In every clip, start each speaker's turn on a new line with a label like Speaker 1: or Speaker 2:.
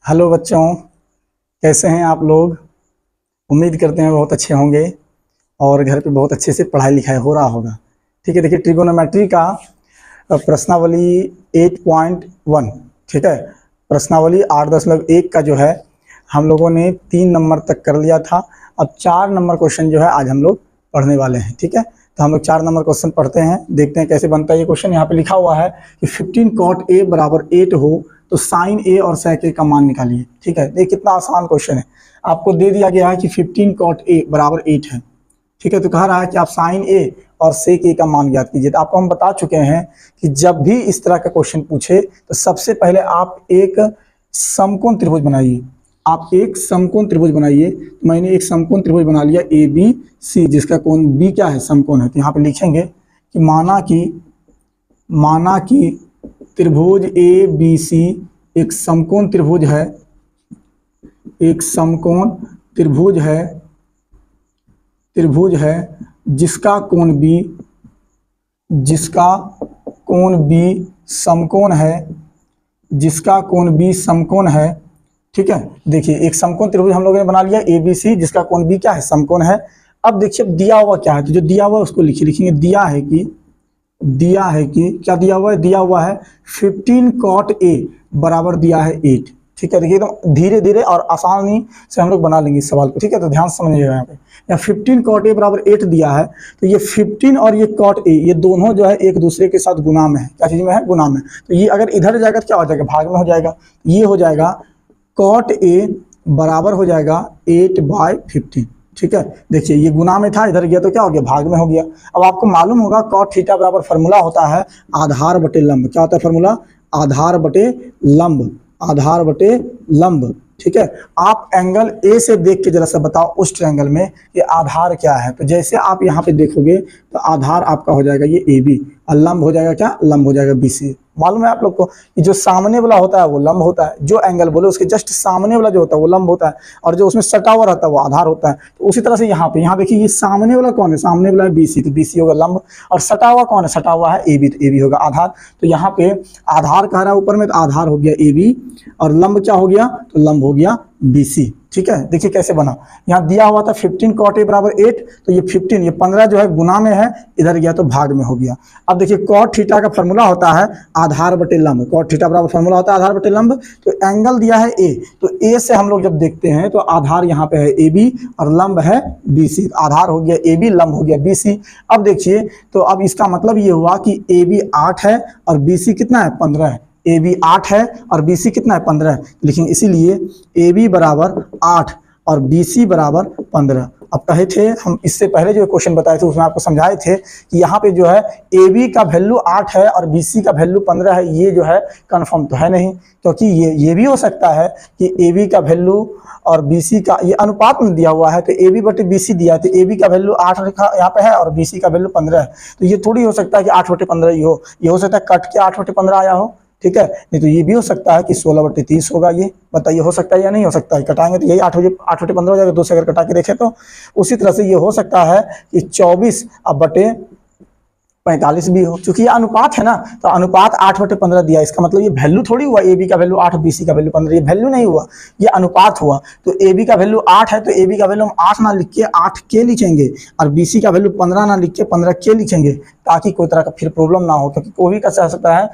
Speaker 1: Hello बच्चों, कैसे हैं आप लोग। उम्मीद करते हैं बहुत अच्छे होंगे और घर पे बहुत अच्छे से पढ़ाई लिखाई हो रहा होगा। ठीक है, देखिए ट्रिगोनोमेट्री का प्रश्नावली 8.1, ठीक है, प्रश्नावली 8.1 का जो है हम लोगों ने 3 नंबर तक कर लिया था। अब 4 नंबर क्वेश्चन जो है आज हम लोग पढ़ने वाले हैं। ठीक है, तो हम लोग 4 नंबर क्वेश्चन पढ़ते हैं, देखते हैं कैसे बनता है ये क्वेश्चन। यहाँ पे लिखा हुआ है कि 15 cot A बराबर 8 हो तो साइन A और sec A का मान निकालिए। ठीक है, ये कितना आसान क्वेश्चन है। आपको दे दिया गया है कि 15 cot A बराबर 8 है। ठीक है, तो कह रहा है कि आप साइन A और sec A का मान ज्ञात कीजिए। तो आपको हम बता चुके हैं कि जब भी इस तरह का क्वेश्चन पूछे तो सबसे पहले आप एक समकोण त्रिभुज बनाइए। आप एक समकोण त्रिभुज बनाइए। तो मैंने एक समकोण त्रिभुज बना लिया ABC, जिसका कोण B क्या है, समकोण है। तो यहाँ पे लिखेंगे कि माना कि त्रिभुज ABC एक समकोण त्रिभुज है, एक समकोण त्रिभुज है जिसका कोण B समकोण है, ठीक है। देखिए एक समकोण त्रिभुज हम लोगों ने बना लिया ABC, जिसका कोण B क्या है, समकोण है। अब देखिए दिया हुआ क्या है, तो जो दिया हुआ उसको लिखेंगे। दिया है कि क्या दिया हुआ है, दिया हुआ है 15 cot A बराबर दिया है 8। ठीक है, देखिए एकदम धीरे धीरे और आसानी से हम लोग बना लेंगे इस सवाल को। ठीक है, तो ध्यान से समझिएगा। यहाँ पे 15 cot A बराबर 8 दिया है, तो ये 15 और ये cot A ये दोनों जो है एक दूसरे के साथ गुणा में है। क्या चीज में है, गुणा में। तो ये अगर इधर जाएगा तो क्या हो जाएगा, भाग में हो जाएगा। ये हो जाएगा cot A बराबर हो जाएगा 8/15। ठीक है, देखिए ये गुना में था, इधर गया तो क्या हो गया, भाग में हो गया। अब आपको मालूम होगा cot थीटा बराबर फार्मूला होता है आधार बटे लंब। क्या होता है फार्मूला, आधार बटे लंब। ठीक है, आप एंगल ए से देख के जरा सा बताओ उस ट्रायंगल में ये आधार क्या है। तो जैसे आप यहाँ पे देखोगे तो आधार आपका हो जाएगा ये AB और लंब हो जाएगा क्या, लंब हो जाएगा BC। मालूम है आप लोग को कि जो सामने वाला होता है वो लंब होता है, जो एंगल बोले उसके जस्ट सामने वाला जो होता है वो लंब होता है, और जो उसमें सटा हुआ रहता है वो आधार होता है। तो उसी तरह से यहाँ देखिए ये सामने वाला कौन है, सामने वाला है BC, तो BC होगा लंब, और सटा हुआ कौन है, सटा हुआ है AB, तो AB होगा आधार। तो यहाँ पे आधार कह रहा है ऊपर में, तो आधार हो गया AB और लंब क्या हो गया, तो लंब हो गया BC। ठीक है, देखिए कैसे बना। यहाँ दिया हुआ था 15 cot A बराबर 8, तो ये 15 ये 15 जो है गुना में है, इधर गया तो भाग में हो गया। अब देखिए cot थीटा का फार्मूला होता है आधार बटे लंब। cot थीटा बराबर फार्मूला होता है आधार बटे लंब। तो एंगल दिया है A, तो A से हम लोग जब देखते हैं तो आधार यहाँ पे है AB और लंब है BC। आधार हो गया AB, लंब हो गया BC। अब देखिए तो अब इसका मतलब ये हुआ कि AB 8 है और BC कितना है, 15 है। AB 8 है और BC कितना है, 15 है। लेकिन इसीलिए AB बराबर 8 और BC बराबर 15। अब कहे थे हम इससे पहले जो क्वेश्चन बताए थे उसमें आपको समझाए थे कि यहाँ पे जो है AB का वैल्यू 8 है और BC का वैल्यू 15 है। ये जो है कंफर्म तो है नहीं, क्योंकि ये भी हो सकता है कि AB का वैल्यू और BC का ये अनुपात में दिया हुआ है, तो AB बटे BC दिया है, तो AB का वैल्यू 8 यहाँ पे है और BC का वैल्यू 15 है। तो ये थोड़ी हो सकता है कि 8/15 ही हो, ये हो सकता है कट के 8/15 आया हो। ठीक है, नहीं तो ये भी हो सकता है कि 16/30 होगा। ये बताइए हो सकता है या नहीं हो सकता है। कटाएंगे तो यही 8/15 हो जाएगा। 2 से अगर कटा के देखें तो उसी तरह से ये हो सकता है कि 24/45 भी हो, क्योंकि ये अनुपात है ना। तो अनुपात 8/15 दिया, इसका मतलब ये वैल्यू थोड़ी हुआ AB का वैल्यू 8 BC का वैल्यू 15, ये वैल्यू नहीं हुआ, ये अनुपात हुआ। तो AB का वैल्यू 8 है तो AB का वैल्यू हम 8 ना लिख के 8K लिखेंगे, और BC का वैल्यू 15 ना लिख के 15K लिखेंगे, ताकि कोई तरह का फिर प्रॉब्लम ना हो। क्योंकि कोई भी कह सकता है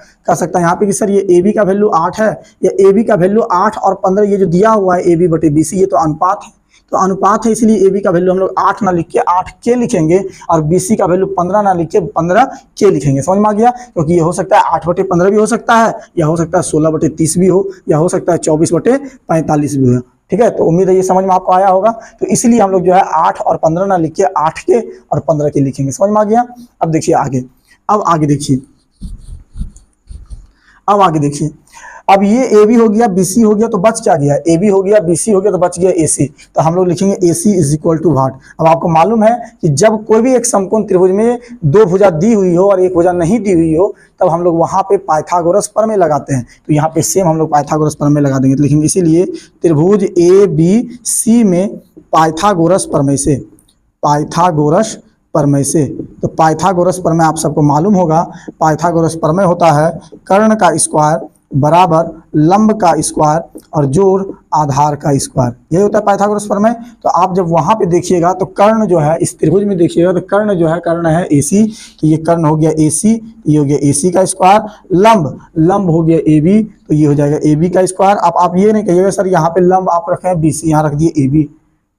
Speaker 1: यहाँ पे कि सर ये AB का वैल्यू 8 है, या AB का वैल्यू 8 और 15 ये जो दिया हुआ है AB बटे BC, ये तो अनुपात है। तो अनुपात है, इसलिए AB का वैल्यू हम लोग 8 ना लिख के 8K लिखेंगे, और BC का वैल्यू 15 ना लिख के 15K लिखेंगे। समझ में आ गया। क्योंकि ये हो सकता है 8/15 भी हो सकता है, या हो सकता है 16/30 भी हो, या हो सकता है 24/45 भी हो। ठीक है, तो उम्मीद है ये समझ में आपको आया होगा। तो इसलिए हम लोग जो है 8 और 15 ना लिख के 8K और 15K लिखेंगे। समझ में आ गया। अब देखिए आगे, अब आगे देखिए अब ये AB हो गया, BC हो गया, तो बच क्या गया, AB हो गया, BC हो गया, तो बच गया AC। तो हम लोग लिखेंगे AC = वाट। अब आपको मालूम है कि जब कोई भी एक समकोण त्रिभुज में 2 भुजा दी हुई हो और एक भुजा नहीं दी हुई हो, तब हम लोग वहां पे पाइथागोरस प्रमेय लगाते हैं। तो यहाँ पे सेम हम लोग पाइथागोरस प्रमेय लगा देंगे। तो लिखेंगे इसीलिए त्रिभुज ABC में पाइथागोरस प्रमेय से। तो पाइथागोरस प्रमेय आप सबको मालूम होगा, पाइथागोरस प्रमेय होता है कर्ण का स्क्वायर बराबर लंब का स्क्वायर और जोड़ आधार का स्क्वायर, यही होता है पाइथागोरस प्रमेय। तो आप जब वहां पे देखिएगा तो कर्ण जो है इस त्रिभुज में देखिएगा तो कर्ण जो है कर्ण है AC, तो ये कर्ण हो गया AC, ये हो गया AC का स्क्वायर, लंब लंब हो गया AB, तो ये हो जाएगा AB का स्क्वायर। अब आप ये नहीं कहिएगा सर यहाँ पे लंब आप रखे हैं BC, यहाँ रख दिए AB,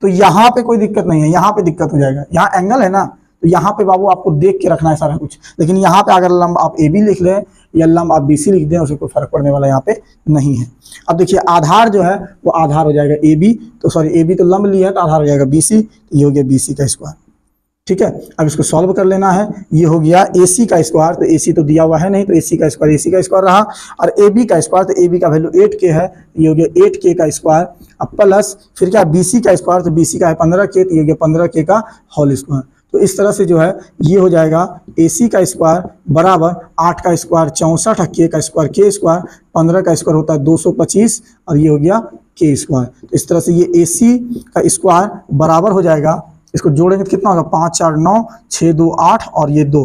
Speaker 1: तो यहाँ पे कोई दिक्कत नहीं है, यहाँ पे दिक्कत हो जाएगा, यहाँ एंगल है ना, तो यहाँ पे बाबू आपको देख के रखना है सारा कुछ। लेकिन यहाँ पे अगर लंब आप AB लिख लें या लंब आप BC लिख दें, उससे कोई फर्क पड़ने वाला यहाँ पे नहीं है। अब देखिए आधार जो है वो आधार हो जाएगा AB, तो सॉरी AB तो लंब लिया है तो आधार हो जाएगा BC, ये हो गया BC का स्क्वायर। ठीक है, अब इसको सॉल्व कर लेना है। ये हो गया AC का स्क्वायर, तो AC तो दिया हुआ है नहीं, तो AC का स्क्वायर रहा, और AB का स्क्वायर, तो AB का वैल्यू 8K है, ये हो गया 8K का स्क्वायर। अब प्लस फिर क्या BC का स्क्वायर, तो BC का है 15K, तो ये हो गया 15K का होल स्क्वायर। तो इस तरह से जो है ये हो जाएगा AC का स्क्वायर बराबर 8 का स्क्वायर 64, K का स्क्वायर K स्क्वायर, 15 का स्क्वायर होता है 225, और ये हो गया K स्क्वायर। तो इस तरह से ये AC का स्क्वायर बराबर हो जाएगा, इसको जोड़ेंगे तो कितना होगा 5 4 9 6 2 8 और ये 2,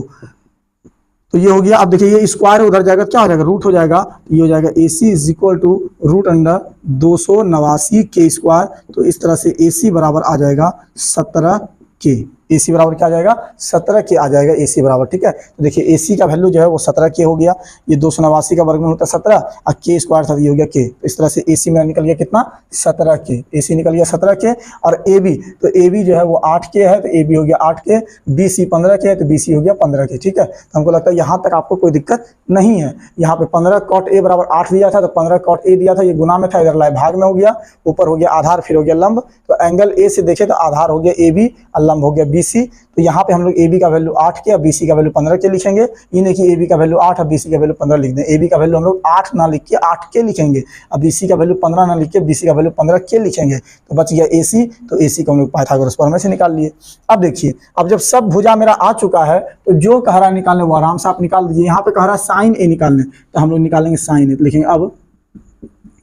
Speaker 1: तो ये हो गया। अब देखिए ये स्क्वायर उधर जाएगा क्या हो जाएगा, रूट हो जाएगा, तो ये हो जाएगा AC is equal to root under 289 K square. तो इस तरह से AC बराबर आ जाएगा 17K, AC बराबर क्या आ जाएगा 17K आ जाएगा AC बराबर। ठीक है, तो देखिए AC का वैल्यू जो है वो 17K हो गया, ये 289 का वर्गमूल होता है 17 और K स्क्वायर था, ये हो गया K। तो इस तरह से AC मेरा निकल गया कितना 17K, AC निकल गया 17K। और AB, तो AB जो है वो 8K है, तो AB हो गया 8K, BC 15K है, तो BC हो गया 15K। ठीक है, तो हमको लगता है यहाँ तक आपको कोई दिक्कत नहीं है। यहाँ पे 15 cot A बराबर 8 दिया था, तो 15 cot A दिया था, ये गुना में था, इधर लाए भाग में हो गया, ऊपर हो गया आधार, फिर हो गया लंब। तो एंगल A से देखे तो आधार हो गया AB और लंब हो गया BC। तो यहाँ पे हम लोग AB का वैल्यू 8K और BC का वैल्यू 15K लिखेंगे, ये नहीं कि AB का वैल्यू 8 और BC का वैल्यू 15 लिख दें। AB का वैल्यू हम लोग 8 ना लिख के 8K लिखेंगे, और BC का वैल्यू 15 ना लिख के BC का वैल्यू 15K लिखेंगे, तो बच गया AC। तो AC को हम लोग पाइथागोरस प्रमेय से निकाल लिए। अब देखिए, अब जब सब भुजा मेरा आ चुका है तो जो कह रहा है निकालने वो आराम से आप निकाल दीजिए। यहाँ पे कह रहा है साइन A निकालने, तो हम लोग निकालेंगे साइन A, तो लिखेंगे अब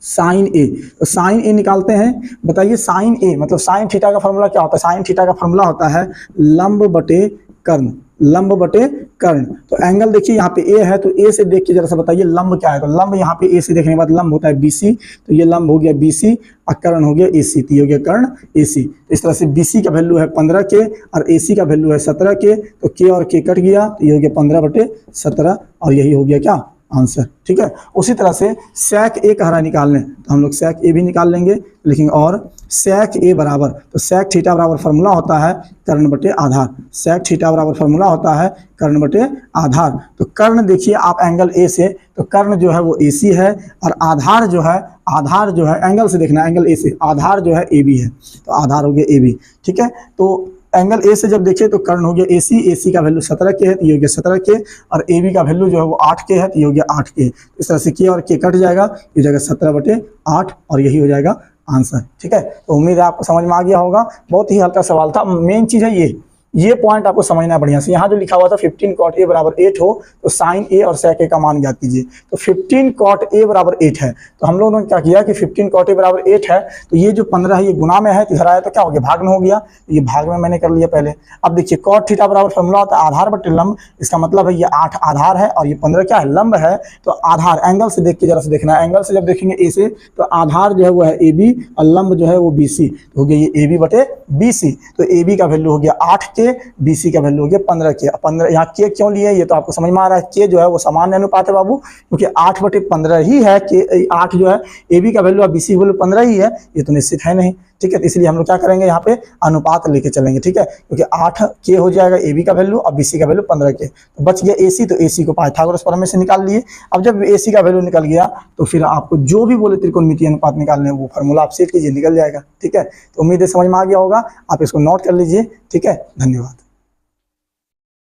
Speaker 1: साइन A। तो साइन A निकालते हैं, बताइए साइन A मतलब साइन थीटा का फॉर्मूला क्या होता है, साइन थीटा का फॉर्मूला होता है लंब बटे कर्ण, लंब बटे कर्ण। तो एंगल देखिए यहाँ पे A है, तो A से देख के जरा सा बताइए लंब क्या है, तो लंब यहाँ पे A से देखने के बाद लंब होता है BC, तो ये लंब हो गया BC और कर्ण हो गया AC, तो ये हो गया कर्ण AC। इस तरह से BC का वैल्यू है 15K और AC का वैल्यू है 17K, तो K और K कट गया, तो ये हो गया 15/17 और यही हो गया क्या आंसर। ठीक है, उसी तरह से sec A कह रहा है निकालने, तो हम लोग sec A भी निकाल लेंगे, लेकिन और sec A बराबर, तो sec थीटा बराबर फार्मूला होता है कर्ण बटे आधार, sec थीटा बराबर फार्मूला होता है कर्ण बटे आधार। तो कर्ण देखिए आप एंगल A से, तो कर्ण जो है वो AC है, और आधार जो है एंगल से देखना, एंगल A से आधार जो है AB है, तो आधार हो गया AB। ठीक है, तो एंगल A से जब देखें तो कर्ण हो गया AC का वैल्यू 17K है, तो ये हो गया 17K, और AB का वैल्यू जो है वो 8K है, तो ये हो गया 8K। इस तरह से K और K कट जाएगा, ये हो जाएगा 17/8 और यही हो जाएगा आंसर। ठीक है, तो उम्मीद है आपको समझ में आ गया होगा, बहुत ही हल्का सवाल था। मेन चीज़ है ये पॉइंट आपको समझना है बढ़िया से। यहाँ जो लिखा हुआ था 15 cot A बराबर 8 हो तो साइन A और sec A का मान ज्ञात कीजिए। तो 15 cot A बराबर 8 है, तो हम लोगों ने क्या किया कि 15 cot A बराबर 8 है, तो ये जो 15 है ये गुना में है, तो इधर आया तो क्या हो गया भाग में हो गया, तो ये भाग में मैंने कर लिया पहले। अब देखिए cot थीटा बराबर फॉर्मूला होता है आधार बटे लंब, इसका मतलब है ये 8 आधार है और ये 15 क्या है लंब है। तो आधार एंगल से देख के जरा से देखना है, एंगल से जब देखेंगे A से तो आधार जो है वो है AB और लंब जो है वो BC, तो हो गया ये AB बटे BC। तो AB का वैल्यू हो गया 8K, BC का वैल्यू हो गया 15K। 15 यहाँ K क्यों लिए ये तो आपको समझ में आ रहा है, K जो है वो सामान्य अनुपात है बाबू, क्योंकि 8/15 ही है, K 8 जो है AB का वैल्यू और BC का वैल्यू 15 ही है, ये तो निश्चित है नहीं। ठीक है, तो इसलिए हम लोग क्या करेंगे यहाँ पे अनुपात लेके चलेंगे। ठीक है, क्योंकि 8K हो जाएगा AB का वैल्यू और BC का वैल्यू 15K, तो बच गया AC, तो AC को पाइथागोरस प्रमेय से निकाल लिए। अब जब AC का वैल्यू निकल गया तो फिर आपको जो भी बोले त्रिकोणमितीय अनुपात निकालने वो फार्मूला आप सेट कीजिए, निकल जाएगा। ठीक है, तो उम्मीद है समझ में आ गया होगा, आप इसको नोट कर लीजिए। ठीक है, धन्यवाद।